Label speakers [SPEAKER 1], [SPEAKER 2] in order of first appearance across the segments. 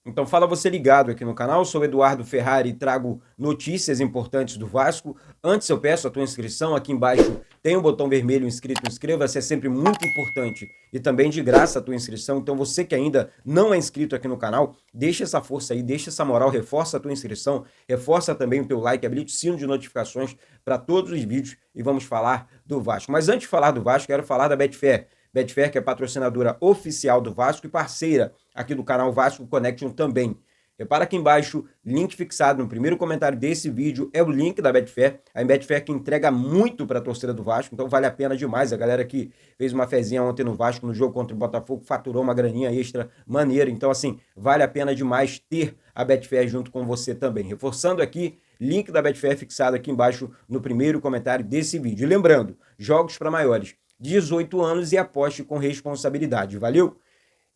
[SPEAKER 1] Então fala você ligado aqui no canal, sou Eduardo Ferrari e trago notícias importantes do Vasco. Antes eu peço a tua inscrição, aqui embaixo tem um botão vermelho inscrito, inscreva-se, é sempre muito importante e também de graça a tua inscrição. Então você que ainda não é inscrito aqui no canal, deixa essa força aí, deixa essa moral, reforça a tua inscrição, reforça também o teu like, habilite o sino de notificações para todos os vídeos e vamos falar do Vasco. Mas antes de falar do Vasco, quero falar da Betfair. Betfair, que é patrocinadora oficial do Vasco e parceira aqui do canal Vasco Connection também. Repara aqui embaixo, link fixado no primeiro comentário desse vídeo, é o link da Betfair. A Betfair que entrega muito para a torcida do Vasco, então vale a pena demais. A galera que fez uma fezinha ontem no Vasco, no jogo contra o Botafogo, faturou uma graninha extra maneira. Então, assim, vale a pena demais ter a Betfair junto com você também. Reforçando aqui, link da Betfair fixado aqui embaixo no primeiro comentário desse vídeo. E lembrando, jogos para maiores, 18 anos e aposte com responsabilidade. Valeu?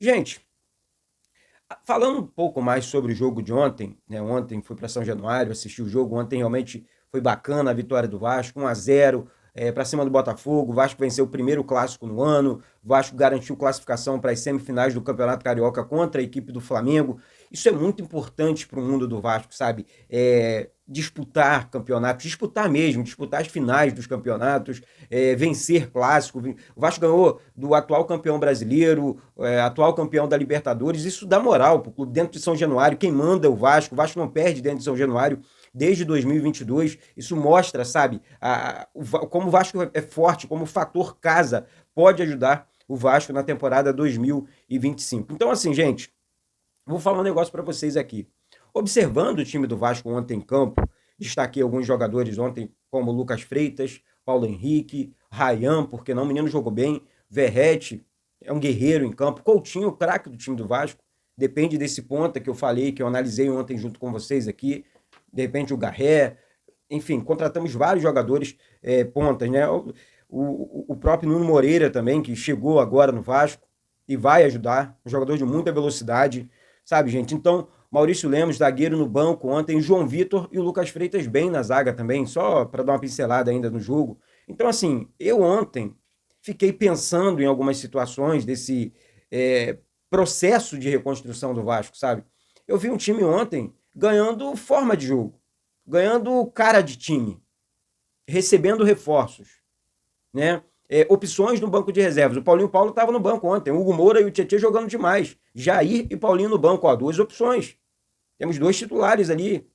[SPEAKER 1] Gente, falando um pouco mais sobre o jogo de ontem, né? Ontem fui para São Januário, assisti o jogo. Ontem realmente foi bacana a vitória do Vasco, 1-0 para cima do Botafogo. O Vasco venceu o primeiro clássico no ano. O Vasco garantiu classificação para as semifinais do Campeonato Carioca contra a equipe do Flamengo. Isso é muito importante para o mundo do Vasco, sabe? Disputar campeonatos, disputar mesmo, disputar as finais dos campeonatos, vencer clássico. O Vasco ganhou do atual campeão brasileiro, atual campeão da Libertadores. Isso dá moral para o clube dentro de São Januário. Quem manda é o Vasco. O Vasco não perde dentro de São Januário desde 2022. Isso mostra, sabe, como o Vasco é forte, como o fator casa pode ajudar o Vasco na temporada 2025. Então, assim, gente, vou falar um negócio para vocês aqui. Observando o time do Vasco ontem em campo, destaquei alguns jogadores ontem, como Lucas Freitas, Paulo Henrique, Rayan, porque não, o menino jogou bem, Verrete, é um guerreiro em campo, Coutinho, o craque do time do Vasco, depende desse ponta que eu falei, que eu analisei ontem junto com vocês aqui, de repente o Garré, enfim, contratamos vários jogadores pontas, né? O próprio Nuno Moreira também, que chegou agora no Vasco e vai ajudar, um jogador de muita velocidade, sabe, gente? Então, Maurício Lemos, zagueiro no banco ontem, João Vitor e o Lucas Freitas bem na zaga também, só para dar uma pincelada ainda no jogo. Então, assim, eu ontem fiquei pensando em algumas situações desse processo de reconstrução do Vasco, sabe? Eu vi um time ontem ganhando forma de jogo, ganhando cara de time, recebendo reforços, né? Opções no banco de reservas. O Paulinho Paulo estava no banco ontem, o Hugo Moura e o Tietê jogando demais. Jair e Paulinho no banco, ó, duas opções. Temos dois titulares ali.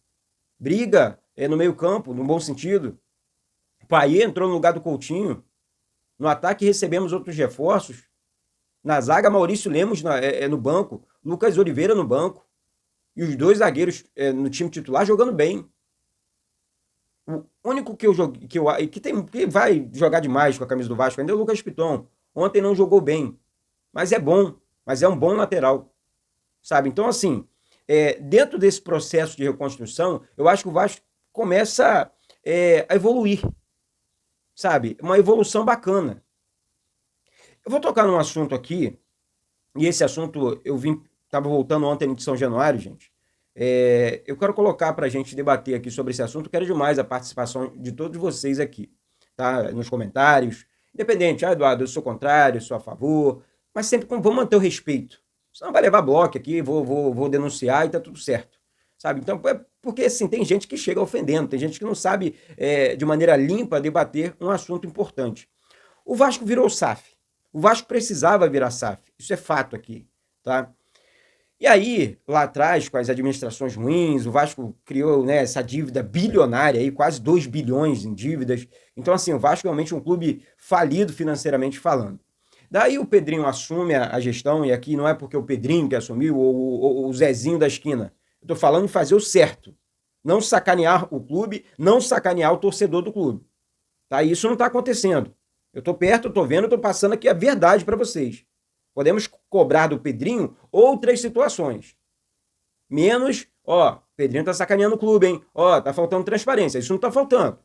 [SPEAKER 1] Briga no meio campo, no bom sentido. O Payet entrou no lugar do Coutinho. No ataque recebemos outros reforços. Na zaga, Maurício Lemos no banco. Lucas Oliveira no banco. E os dois zagueiros no time titular jogando bem. O único que eu joguei, que vai jogar demais com a camisa do Vasco ainda é o Lucas Piton. Ontem não jogou bem, mas é bom, mas é um bom lateral, sabe? Então, assim, dentro desse processo de reconstrução, eu acho que o Vasco começa a evoluir, sabe? Uma evolução bacana. Eu vou tocar num assunto aqui, e esse assunto estava voltando ontem de São Januário, gente. Eu quero colocar para a gente debater aqui sobre esse assunto. Quero demais a participação de todos vocês aqui, tá? Nos comentários. Independente, Eduardo, eu sou contrário, eu sou a favor, mas sempre vamos manter o respeito. Senão vai levar bloco aqui, vou denunciar e tá tudo certo, sabe? Então, porque assim, tem gente que chega ofendendo, tem gente que não sabe de maneira limpa debater um assunto importante. O Vasco virou SAF. O Vasco precisava virar SAF. Isso é fato aqui, tá? E aí, lá atrás, com as administrações ruins, o Vasco criou, né, essa dívida bilionária, aí, quase 2 bilhões em dívidas. Então, assim, o Vasco é realmente um clube falido financeiramente falando. Daí o Pedrinho assume a gestão, e aqui não é porque o Pedrinho que assumiu, ou o Zezinho da esquina. Eu tô falando em fazer o certo. Não sacanear o clube, não sacanear o torcedor do clube. Tá? E isso não está acontecendo. Eu tô perto, eu tô vendo, eu tô passando aqui a verdade para vocês. Podemos cobrar do Pedrinho outras situações. Menos, ó, Pedrinho tá sacaneando o clube, hein? Ó, tá faltando transparência. Isso não tá faltando.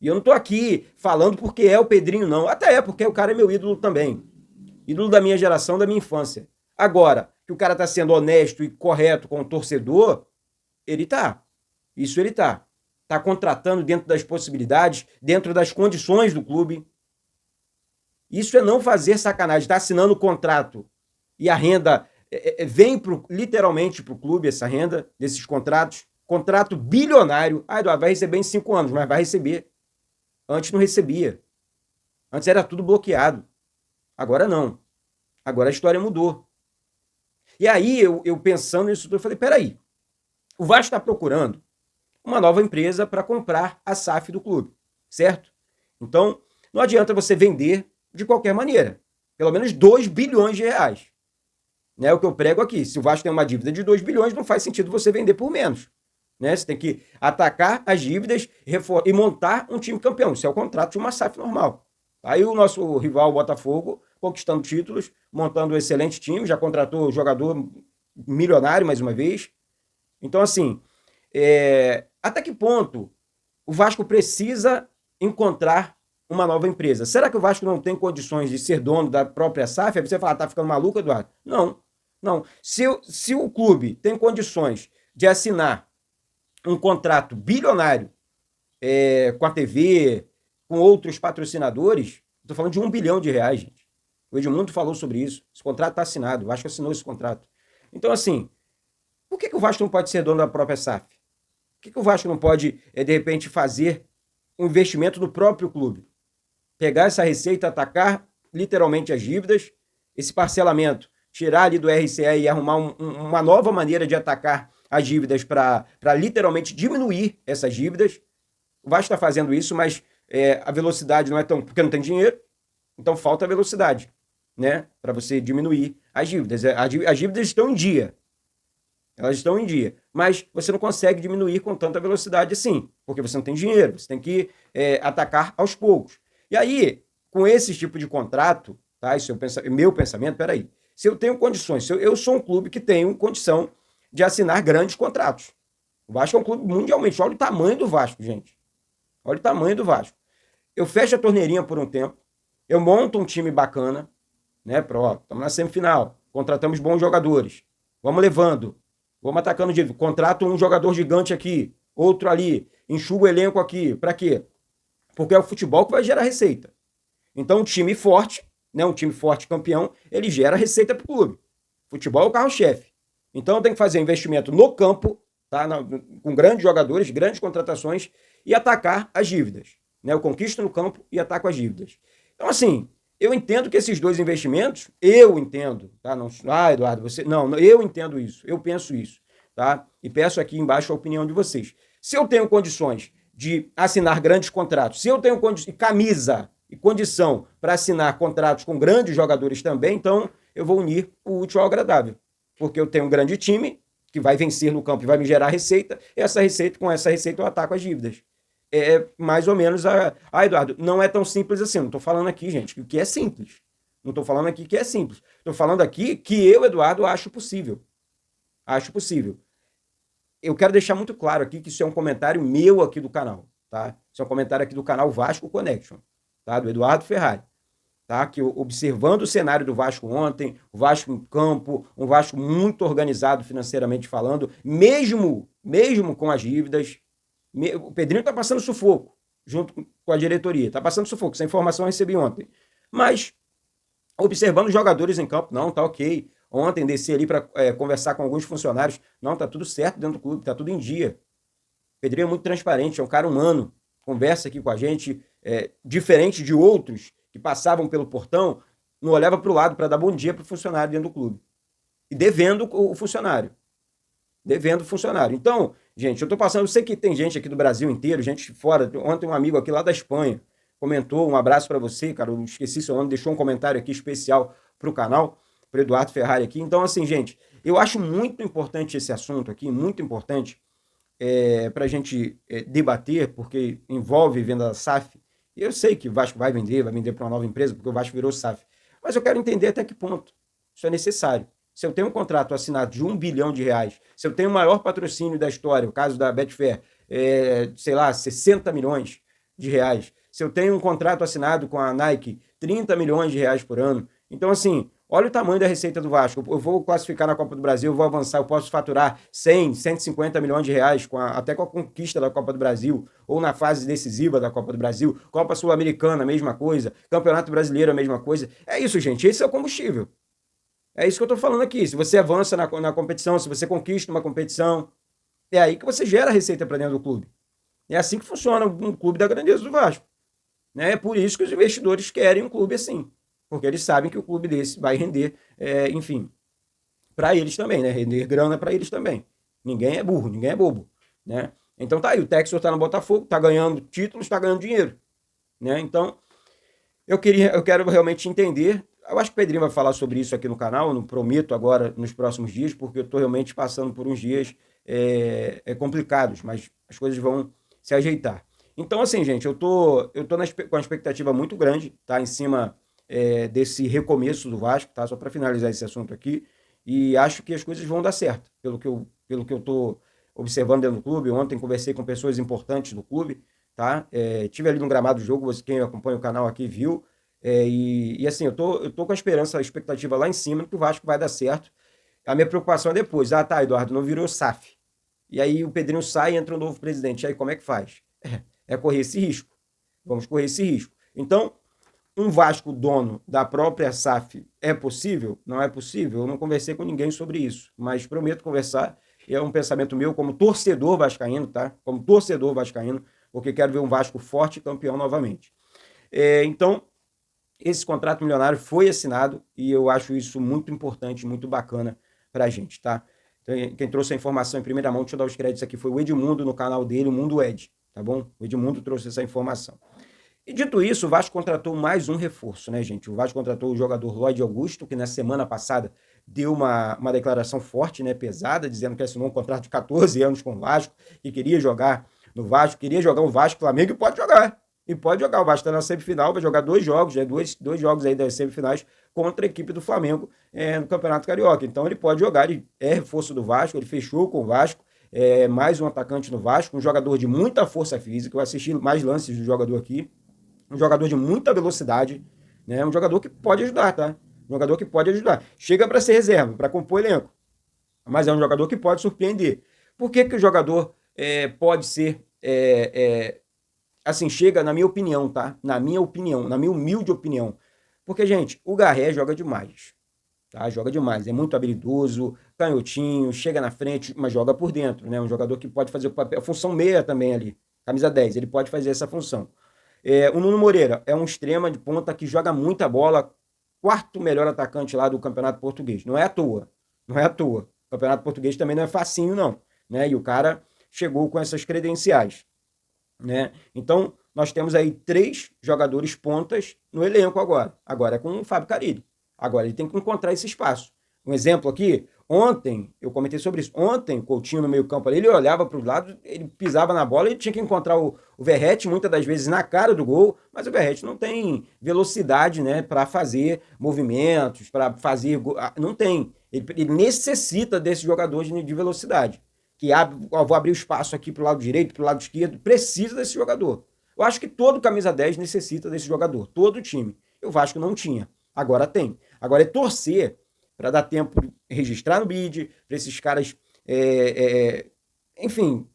[SPEAKER 1] E eu não tô aqui falando porque é o Pedrinho, não. Até porque o cara é meu ídolo também. Ídolo da minha geração, da minha infância. Agora, que o cara tá sendo honesto e correto com o torcedor, ele tá. Isso ele tá. Tá contratando dentro das possibilidades, dentro das condições do clube. Isso é não fazer sacanagem. Está assinando o contrato e a renda vem literalmente para o clube essa renda, desses contratos, contrato bilionário. Ah, Eduardo, vai receber em 5 anos, mas vai receber. Antes não recebia. Antes era tudo bloqueado. Agora não. Agora a história mudou. E aí, eu pensando nisso tudo, eu falei, peraí, o Vasco está procurando uma nova empresa para comprar a SAF do clube, certo? Então, não adianta você vender de qualquer maneira. Pelo menos 2 bilhões de reais. É o que eu prego aqui. Se o Vasco tem uma dívida de 2 bilhões, não faz sentido você vender por menos. Né? Você tem que atacar as dívidas e montar um time campeão. Isso é o contrato de uma SAF normal. Aí o nosso rival, o Botafogo, conquistando títulos, montando um excelente time, já contratou jogador milionário mais uma vez. Então, assim, até que ponto o Vasco precisa encontrar uma nova empresa? Será que o Vasco não tem condições de ser dono da própria SAF? Aí você fala, tá ficando maluco, Eduardo? Não. Se o clube tem condições de assinar um contrato bilionário com a TV, com outros patrocinadores, estou falando de 1 bilhão de reais, gente. O Edmundo falou sobre isso. Esse contrato está assinado, o Vasco assinou esse contrato. Então, assim, por que o Vasco não pode ser dono da própria SAF? Por que o Vasco não pode, de repente, fazer um investimento no próprio clube? Pegar essa receita, atacar literalmente as dívidas, esse parcelamento, tirar ali do RCE e arrumar uma nova maneira de atacar as dívidas para literalmente diminuir essas dívidas. O Vasco está fazendo isso, mas a velocidade não é tão... porque não tem dinheiro, então falta velocidade, né? Para você diminuir as dívidas. As dívidas estão em dia. Elas estão em dia. Mas você não consegue diminuir com tanta velocidade assim, porque você não tem dinheiro. Você tem que atacar aos poucos. E aí, com esse tipo de contrato, tá? Isso é meu pensamento, peraí. Se eu tenho condições, eu sou um clube que tenho condição de assinar grandes contratos. O Vasco é um clube mundialmente. Olha o tamanho do Vasco, gente. Olha o tamanho do Vasco. Eu fecho a torneirinha por um tempo, eu monto um time bacana, né? Estamos na semifinal, contratamos bons jogadores, vamos levando, vamos atacando de contrato um jogador gigante aqui, outro ali, enxuga o elenco aqui. Para quê? Porque é o futebol que vai gerar receita. Então, um time forte, né? Um time forte campeão, ele gera receita para o clube. Futebol é o carro-chefe. Então, eu tenho que fazer investimento no campo, tá? Com grandes jogadores, grandes contratações e atacar as dívidas. Né? Eu conquisto no campo e ataco as dívidas. Então, assim, eu entendo que esses dois investimentos, eu entendo, tá? Não, Eduardo, você... Não, eu entendo isso, eu penso isso, tá? E peço aqui embaixo a opinião de vocês. Se eu tenho condições de assinar grandes contratos, se eu tenho camisa e condição para assinar contratos com grandes jogadores também, então eu vou unir o útil ao agradável. Porque eu tenho um grande time que vai vencer no campo e vai me gerar receita, e com essa receita eu ataco as dívidas. É mais ou menos Eduardo, não é tão simples assim. Não estou falando aqui, gente, que é simples. Não estou falando aqui que é simples. Estou falando aqui que eu, Eduardo, acho possível. Acho possível. Eu quero deixar muito claro aqui que isso é um comentário meu aqui do canal, tá? Isso é um comentário aqui do canal Vasco Connection, tá? Do Eduardo Ferrari, tá? Que observando o cenário do Vasco ontem, o Vasco em campo, um Vasco muito organizado financeiramente falando, mesmo com as dívidas. O Pedrinho está passando sufoco, junto com a diretoria. Está passando sufoco, essa informação eu recebi ontem. Mas, observando os jogadores em campo, não, tá ok. Ontem desci ali para conversar com alguns funcionários. Não, tá tudo certo dentro do clube, tá tudo em dia. O Pedrinho é muito transparente, é um cara humano. Conversa aqui com a gente, diferente de outros que passavam pelo portão, não olhava para o lado para dar bom dia para o funcionário dentro do clube. E devendo o funcionário. Então, gente, eu tô passando, eu sei que tem gente aqui do Brasil inteiro, gente fora. Ontem um amigo aqui lá da Espanha comentou, um abraço para você, cara, eu esqueci seu nome, deixou um comentário aqui especial pro canal, pro Eduardo Ferrari aqui. Então, assim, gente, eu acho muito importante esse assunto aqui, muito importante pra gente debater, porque envolve venda da SAF. E eu sei que o Vasco vai vender para uma nova empresa, porque o Vasco virou SAF. Mas eu quero entender até que ponto isso é necessário. Se eu tenho um contrato assinado de 1 bilhão de reais, se eu tenho o maior patrocínio da história, o caso da Betfair, sei lá, 60 milhões de reais, se eu tenho um contrato assinado com a Nike, 30 milhões de reais por ano. Então, assim, olha o tamanho da receita do Vasco. Eu vou classificar na Copa do Brasil, eu vou avançar, eu posso faturar 100, 150 milhões de reais, até com a conquista da Copa do Brasil, ou na fase decisiva da Copa do Brasil, Copa Sul-Americana, a mesma coisa, Campeonato Brasileiro, a mesma coisa. É isso, gente, esse é o combustível. É isso que eu estou falando aqui. Se você avança na competição, se você conquista uma competição, é aí que você gera receita para dentro do clube. É assim que funciona um clube da grandeza do Vasco. Né? É por isso que os investidores querem um clube assim. Porque eles sabem que o clube desse vai render, enfim, para eles também, né? Render grana para eles também. Ninguém é burro, ninguém é bobo. Né? Então tá aí, o Textor tá no Botafogo, tá ganhando títulos, tá ganhando dinheiro. Né? Então, eu quero realmente entender. Eu acho que o Pedrinho vai falar sobre isso aqui no canal, eu não prometo agora nos próximos dias, porque eu estou realmente passando por uns dias complicados, mas as coisas vão se ajeitar. Então, assim, gente, eu tô com uma expectativa muito grande, tá? Em cima desse recomeço do Vasco, tá? Só para finalizar esse assunto aqui. E acho que as coisas vão dar certo, pelo que eu tô observando dentro do clube. Ontem conversei com pessoas importantes do clube, tá? Tive ali no gramado do jogo, quem acompanha o canal aqui viu. E assim, eu tô com a expectativa lá em cima que o Vasco vai dar certo. A minha preocupação é depois. Ah, tá, Eduardo, não virou SAF. E aí o Pedrinho sai e entra um novo presidente. E aí como é que faz? É correr esse risco. Vamos correr esse risco. Então, um Vasco dono da própria SAF é possível? Não é possível? Eu não conversei com ninguém sobre isso, mas prometo conversar. É um pensamento meu como torcedor vascaíno, tá? Como torcedor vascaíno, porque quero ver um Vasco forte e campeão novamente. Então, esse contrato milionário foi assinado e eu acho isso muito importante, muito bacana pra gente, tá? Então, quem trouxe a informação em primeira mão, deixa eu dar os créditos aqui, foi o Edmundo no canal dele, o Mundo Ed, tá bom? O Edmundo trouxe essa informação. E dito isso, o Vasco contratou mais um reforço, né, gente? O Vasco contratou o jogador Lloyd Augusto, que na semana passada deu uma declaração forte, né, pesada, dizendo que assinou um contrato de 14 anos com o Vasco, que queria jogar no Vasco, queria jogar o Vasco, Flamengo, e pode jogar. E pode jogar. O Vasco está na semifinal, vai jogar dois jogos, dois jogos aí das semifinais contra a equipe do Flamengo no Campeonato Carioca. Então ele pode jogar, ele é reforço do Vasco, ele fechou com o Vasco, mais um atacante no Vasco, um jogador de muita força física. Eu assisti mais lances do jogador aqui, um jogador de muita velocidade, né? Um jogador que pode ajudar, tá? Um jogador que pode ajudar. Chega para ser reserva, para compor elenco, mas é um jogador que pode surpreender. Por que que o jogador pode ser, assim, chega na minha opinião, tá? Na minha opinião, na minha humilde opinião. Porque, gente, o Garré joga demais, tá? Joga demais, é muito habilidoso, canhotinho, chega na frente, mas joga por dentro, né? Um jogador que pode fazer o papel, a função meia também ali, camisa 10, ele pode fazer essa função. O Nuno Moreira é um extrema de ponta que joga muita bola, quarto melhor atacante lá do Campeonato Português. Não é à toa, não é à toa. O Campeonato Português também não é facinho, não. Né? E o cara chegou com essas credenciais. Né? Então, nós temos aí 3 jogadores pontas no elenco agora. Agora é com o Fábio Carille. Agora ele tem que encontrar esse espaço. Um exemplo aqui, ontem, eu comentei sobre isso, ontem, Coutinho no meio campo ali, ele olhava para o lado, ele pisava na bola, ele tinha que encontrar o Verratti, muitas das vezes na cara do gol, mas o Verratti não tem velocidade, né, para fazer movimentos, para fazer... Não tem. Ele necessita desse jogador de velocidade, que abre, vou abrir o espaço aqui para o lado direito, para o lado esquerdo, precisa desse jogador. Eu acho que todo camisa 10 necessita desse jogador, todo time. E o Vasco não tinha, agora tem. Agora é torcer para dar tempo de registrar no BID, para esses caras, enfim,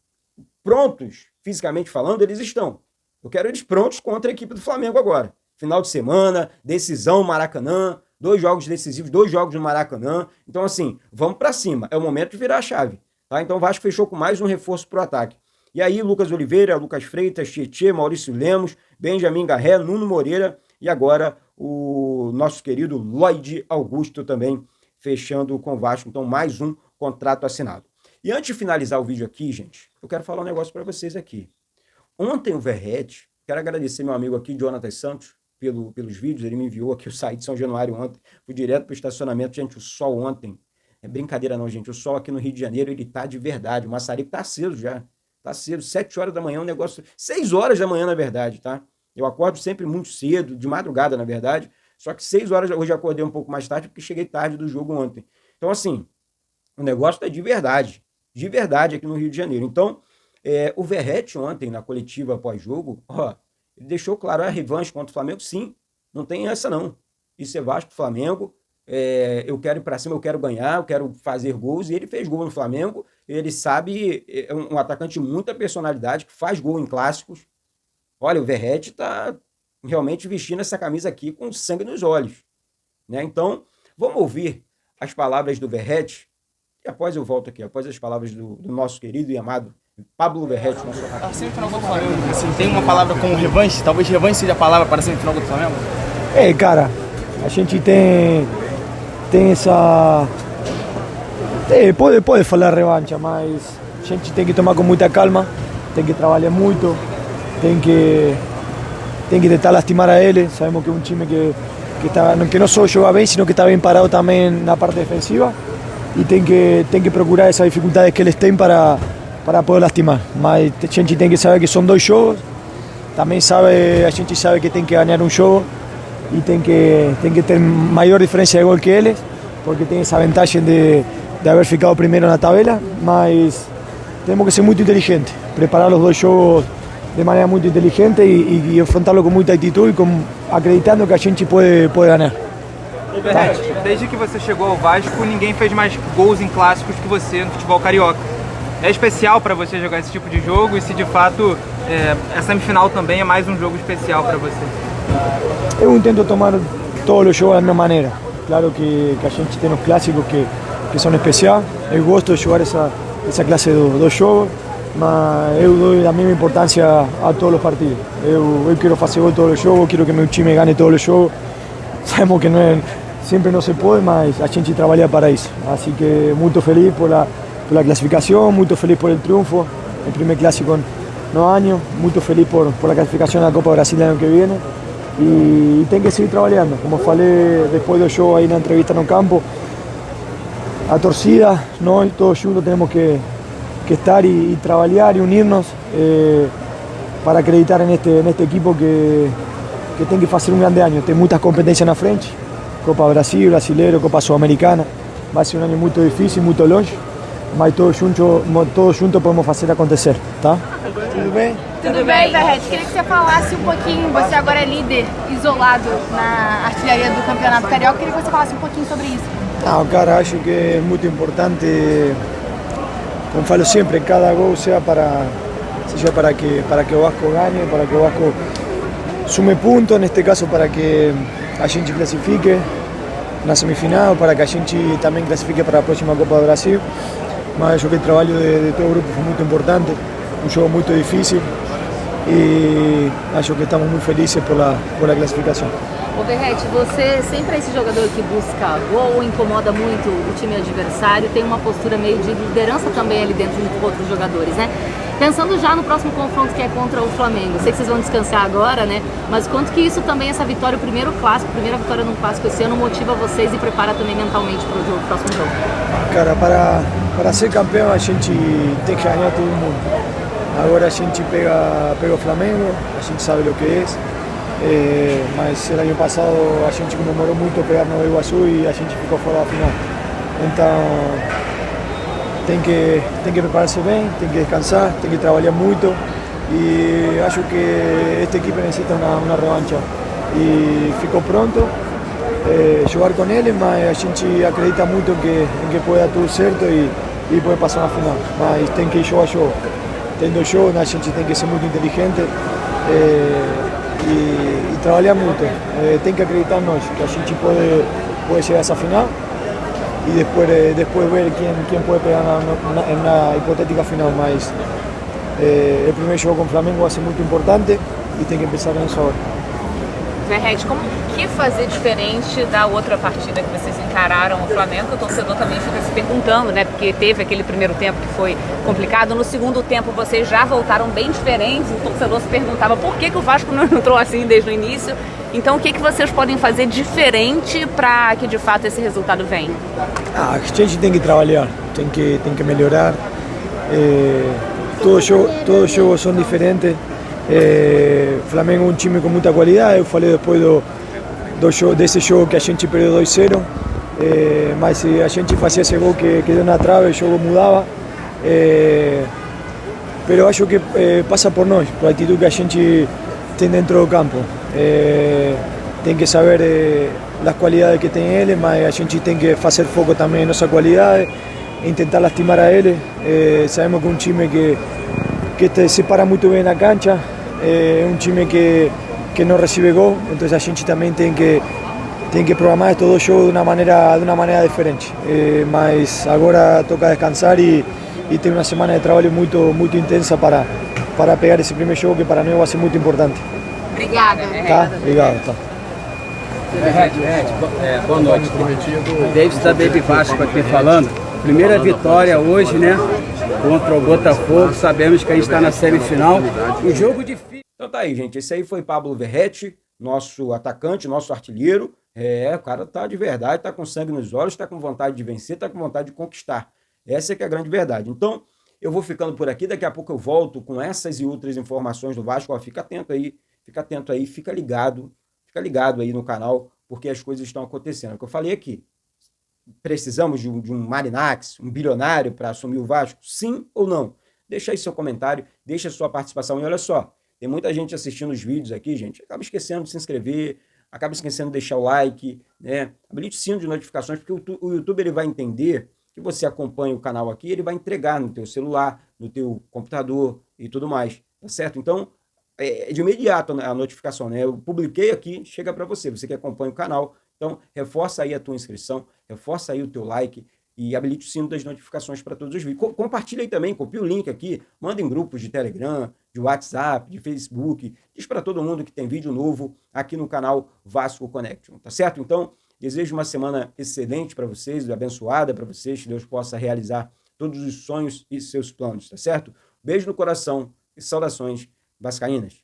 [SPEAKER 1] prontos, fisicamente falando, eles estão. Eu quero eles prontos contra a equipe do Flamengo agora. Final de semana, decisão Maracanã, 2 jogos decisivos, 2 jogos no Maracanã. Então, assim, vamos para cima. É o momento de virar a chave. Tá? Então, o Vasco fechou com mais um reforço para o ataque. E aí, Lucas Oliveira, Lucas Freitas, Tietê, Maurício Lemos, Benjamin Garré, Nuno Moreira e agora o nosso querido Lloyd Augusto também fechando com o Vasco. Então, mais um contrato assinado. E antes de finalizar o vídeo aqui, gente, eu quero falar um negócio para vocês aqui. Ontem o Verratti, quero agradecer meu amigo aqui, Jonathan Santos, pelos vídeos, ele me enviou aqui, eu saí de São Januário ontem, fui direto para o estacionamento, gente, o sol ontem, é brincadeira não, gente, o sol aqui no Rio de Janeiro, ele tá de verdade, o maçarico tá aceso já, tá cedo, 7 horas da manhã, um negócio, 6 horas da manhã, na verdade, tá? Eu acordo sempre muito cedo, de madrugada, na verdade, só que 6 horas, hoje eu acordei um pouco mais tarde, porque cheguei tarde do jogo ontem. Então, assim, o negócio tá de verdade aqui no Rio de Janeiro. Então, o Verratti ontem, na coletiva pós-jogo, ele deixou claro, a revanche contra o Flamengo, sim, não tem essa não. Isso é Vasco, Flamengo, eu quero ir pra cima, eu quero ganhar, eu quero fazer gols, e ele fez gol no Flamengo, ele sabe, é um atacante de muita personalidade, que faz gol em clássicos. Olha, o Verratti tá realmente vestindo essa camisa aqui com sangue nos olhos. Né? Então, vamos ouvir as palavras do Verratti, e após eu volto aqui, após as palavras do nosso querido e amado Pablo Verratti, nosso
[SPEAKER 2] A semifinal do Flamengo, assim, tem uma palavra como revanche? Talvez revanche seja a palavra para a semifinal do Flamengo?
[SPEAKER 3] Cara, a gente tem essa... Pode falar revancha, mas a gente tem que tomar com muita calma, tem que trabalhar muito, tem que tentar lastimar a ele. Sabemos que é um time que não só joga bem, sino que está bem parado também na parte defensiva, e tem que procurar essas dificuldades que eles têm para poder lastimar. Mas a gente tem que saber que são 2 jogos, também a gente sabe que tem que ganhar um jogo e tem que ter maior diferença de gol que eles, porque tem essa vantagem de haber ficado primeiro na tabela, mas temos que ser muito inteligentes, preparar os 2 jogos de maneira muito inteligente e enfrentá-lo com muita atitude, acreditando que a gente pode ganhar.
[SPEAKER 2] Verratti, desde que você chegou ao Vasco, ninguém fez mais gols em clássicos que você no futebol carioca. É especial para você jogar esse tipo de jogo, e se de fato essa semifinal também é mais um jogo especial para você?
[SPEAKER 3] Eu tento tomar todos os jogos da mesma maneira. Claro que a gente tem os clássicos que são especiais. Eu gosto de jogar essa classe dos jogos, mas eu dou a mesma importância a todos os partidos. Eu quero fazer gol todos os jogos, quero que meu time ganhe todos os jogos. Sabemos que sempre não se pode, mas a gente trabalha para isso. Assim que muito feliz por la clasificación, muy feliz por el triunfo, el primer clásico no año, muy feliz por la clasificación a la Copa Brasil el año que viene, y tengo que seguir trabajando. Como falei después del show ahí en la entrevista en el campo, a torcida, nós todos juntos tenemos que estar y trabajar y unirnos para acreditar en este equipo que tiene que hacer un grande año. Tem muchas competencias en la frente, Copa Brasil, Brasileiro, Copa Sudamericana, va a ser un año muy difícil, muy longe, mas todos juntos podemos fazer acontecer, tá? Tudo bem?
[SPEAKER 4] Tudo bem, Verratti. Queria que você falasse um pouquinho, você agora é líder isolado na artilharia do Campeonato Carioca, queria que você falasse um pouquinho sobre isso.
[SPEAKER 3] Não, cara, acho que é muito importante, como falo sempre, cada gol seja para que o Vasco ganhe, para que o Vasco sume pontos, neste caso para que a gente classifique na semifinal, para que a gente também classifique para a próxima Copa do Brasil. Mas acho que o trabalho de todo o grupo foi muito importante, um jogo muito difícil e acho que estamos muito felizes por la classificação.
[SPEAKER 5] Ô Verratti, você sempre é esse jogador que busca gol, incomoda muito o time adversário, tem uma postura meio de liderança também ali dentro junto com outros jogadores, né? Pensando já no próximo confronto que é contra o Flamengo, sei que vocês vão descansar agora, né? Mas quanto que isso também, essa vitória, o primeiro clássico, primeira vitória num clássico esse ano, motiva vocês e prepara também mentalmente para o próximo jogo?
[SPEAKER 3] Cara, para ser campeão a gente tem que ganhar todo mundo. Agora a gente pega o Flamengo, a gente sabe o que é. Mas o ano passado a gente comemorou muito pegar no Iguaçu e a gente ficou fora da final. Então tem que preparar-se bem, tem que descansar, tem que trabalhar muito e acho que esta equipe necessita uma revancha. E ficou pronto jogar com ele, mas a gente acredita muito em que pode dar tudo certo e pode passar na final. Mas tem que ir jogo a jogo. Tem 2 jogos, a gente tem que ser muito inteligente. E trabalhar muito, tem que acreditar em nós, que a gente pode chegar a essa final e depois ver quem pode pegar na hipotética final, mas o primeiro jogo com o Flamengo vai ser muito importante e tem que começar nisso agora.
[SPEAKER 6] Verratti, como que fazer diferente da outra partida que vocês encararam o Flamengo? O torcedor também fica se perguntando, né? Porque teve aquele primeiro tempo que foi complicado. No segundo tempo vocês já voltaram bem diferentes. O torcedor se perguntava por que o Vasco não entrou assim desde o início. Então o que vocês podem fazer diferente para que de fato esse resultado venha?
[SPEAKER 3] A gente tem que trabalhar, tem que melhorar. Todos os jogos são diferentes. Flamengo é um time com muita qualidade. Eu falei depois desse jogo que a gente perdeu 2-0, mas se a gente fazia esse gol que deu na trave, o jogo mudava. Mas acho que passa por nós, por a atitude que a gente tem dentro do campo. Tem que saber as qualidades que tem ele, mas a gente tem que fazer foco também em nossa qualidade, tentar lastimar a ele. Sabemos que é um time que se para muito bem na cancha, é um time que não recebe gol, então a gente também tem que tem que programar estes 2 jogos de uma maneira diferente. Mas agora toca descansar e ter uma semana de trabalho muito intensa para pegar esse primeiro jogo, que para nós vai ser muito importante.
[SPEAKER 6] Obrigada.
[SPEAKER 3] Tá? Obrigado. Tá.
[SPEAKER 7] Boa noite. David da Baby Vasco aqui falando. Primeira vitória hoje, né? Contra o Botafogo. Sabemos que a gente está na semifinal. Um jogo difícil.
[SPEAKER 1] Então tá aí, gente. Esse aí foi Pablo Verratti, nosso atacante, nosso artilheiro. O cara tá de verdade, tá com sangue nos olhos, tá com vontade de vencer, tá com vontade de conquistar. Essa é que é a grande verdade. Então, eu vou ficando por aqui. Daqui a pouco eu volto com essas e outras informações do Vasco. Ó, fica atento aí, fica ligado aí no canal, porque as coisas estão acontecendo. É o que eu falei aqui. Precisamos de um Marinakis, um bilionário para assumir o Vasco? Sim ou não? Deixa aí seu comentário, deixa a sua participação. E olha só, tem muita gente assistindo os vídeos aqui, gente, acaba esquecendo de se inscrever, acaba esquecendo de deixar o like, né? Habilite o sino de notificações, porque o YouTube ele vai entender que você acompanha o canal aqui, ele vai entregar no teu celular, no teu computador e tudo mais, tá certo? Então, é de imediato a notificação, né? Eu publiquei aqui, chega para você que acompanha o canal. Então, reforça aí a tua inscrição, reforça aí o teu like e habilite o sino das notificações para todos os vídeos. Compartilha aí também, copia o link aqui, manda em grupos de Telegram, de WhatsApp, de Facebook, diz para todo mundo que tem vídeo novo aqui no canal Vasco Connection, tá certo? Então, desejo uma semana excelente para vocês, abençoada para vocês, que Deus possa realizar todos os sonhos e seus planos, tá certo? Beijo no coração e saudações vascaínas.